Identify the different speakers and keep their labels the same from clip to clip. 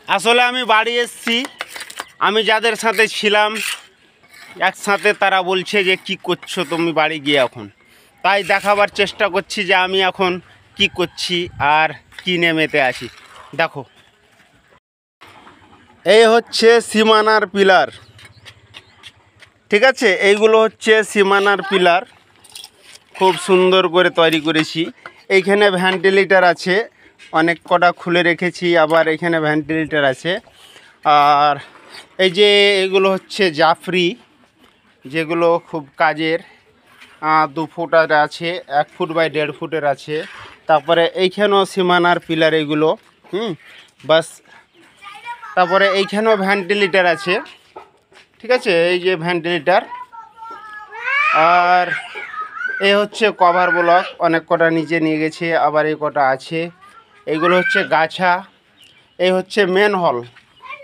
Speaker 1: আসলে আমি বাড়ি এসেছি, আমি যাদের সাথে ছিলাম একসাথে তারা বলছে যে কি করছো তুমি বাড়ি গিয়ে এখন, তাই দেখাবার চেষ্টা করছি যে আমি এখন কি করছি আর কি নেমেতে আছি। দেখো, এই হচ্ছে সীমানার পিলার, ঠিক আছে, এইগুলো হচ্ছে সীমানার পিলার, খুব সুন্দর করে তৈরি করেছি। এইখানে ভেন্টিলেটর আছে, অনেক কটা খুলে রেখেছি, আবার এখানে ভেন্টিলেটর আছে। আর এই যে এগুলো হচ্ছে জাফরি, যেগুলো খুব কাজের, 2 ফুটের আছে, 1 ফুট বাই 1.5 ফুটের আছে। তারপরে এইখানেও সীমানার পিলার এগুলো, বাস। তারপরে এইখানেও ভেন্টিলেটর আছে, ঠিক আছে, এই যে ভেন্টিলেটর। আর এই হচ্ছে কভার ব্লক, অনেক কটা নিচে নিয়ে গেছে, আবার এই কটা আছে। এইগুলো হচ্ছে গাছা। এই হচ্ছে মেন হল,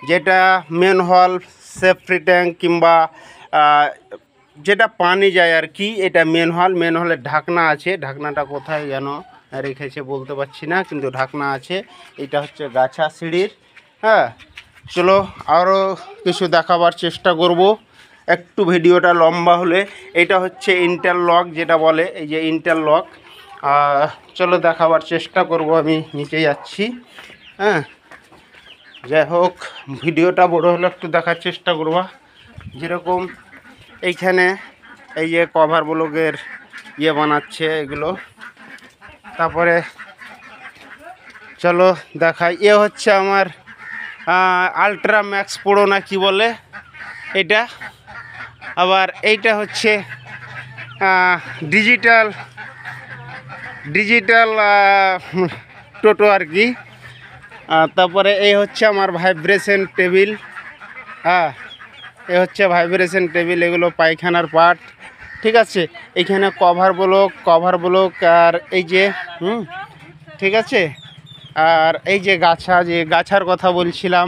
Speaker 1: যেটা মেন হল, সেফটি ট্যাঙ্ক কিংবা যেটা পানি যায় আর কি, এটা মেন হল। মেন হলের ঢাকনা আছে, ঢাকনাটা কোথায় যেন রেখেছে বলতে পারছি না, কিন্তু ঢাকনা আছে। এটা হচ্ছে গাছা সিঁড়ির। হ্যাঁ, চলো আরও কিছু দেখাবার চেষ্টা করব, একটু ভিডিওটা লম্বা হলে। এটা হচ্ছে ইন্টারলক যেটা বলে, এই যে ইন্টারলক। চলো দেখাবার চেষ্টা করব, আমি নিচে যাচ্ছি। হ্যাঁ, যাই হোক, ভিডিওটা বড় হলে একটু দেখার চেষ্টা করবা। যেরকম এইখানে এই যে কভার ব্লকের ইয়ে বানাচ্ছে এগুলো। তারপরে চলো দেখাই, এ হচ্ছে আমার আলট্রা ম্যাক্স প্রো না কি বলে এটা। আবার এইটা হচ্ছে ডিজিটাল টোটো আর কি। তারপরে এই হচ্ছে আমার ভাইব্রেশন টেবিল। হ্যাঁ, এ হচ্ছে ভাইব্রেশন টেবিল, এগুলো পায়খানার পার্ট, ঠিক আছে। এইখানে কভার ব্লক আর এই যে ঠিক আছে। আর এই যে গাছা, যে গাছার কথা বলছিলাম,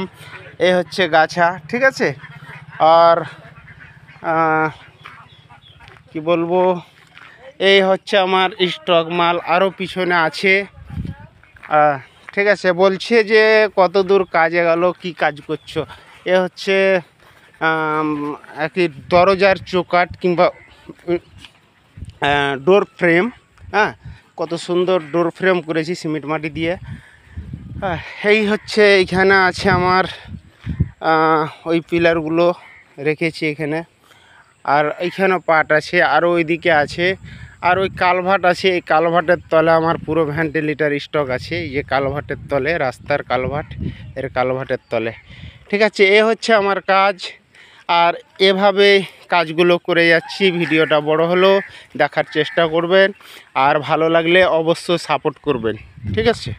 Speaker 1: এই হচ্ছে গাছা, ঠিক আছে। আর কি বলবো, এই হচ্ছে আমার স্টক মাল, আরও পিছনে আছে, ঠিক আছে। বলছে যে কত দূর কাজে গেল, কি কাজ করছো। এ হচ্ছে একটি দরজার চৌকাঠ কিংবা ডোর ফ্রেম। হ্যাঁ, কত সুন্দর ডোর ফ্রেম করেছি সিমেন্ট মাটি দিয়ে। হ্যাঁ, এই হচ্ছে এইখানে আছে আমার ওই পিলারগুলো রেখেছি এখানে। আর এইখানে পাট আছে, আরও ওইদিকে আছে, আর ওই কালভার্ট আছে। এই কালভার্টের তলে আমার পুরো ভেন্টিলেটর স্টক আছে, এই যে কালভার্টের তলে, রাস্তার কালভার্ট, এর কালভার্টের তলে, ঠিক আছে। এ হচ্ছে আমার কাজ, আর এভাবে কাজগুলো করে যাচ্ছি। ভিডিওটা বড় হলেও দেখার চেষ্টা করবেন, আর ভালো লাগলে অবশ্যই সাপোর্ট করবেন, ঠিক আছে।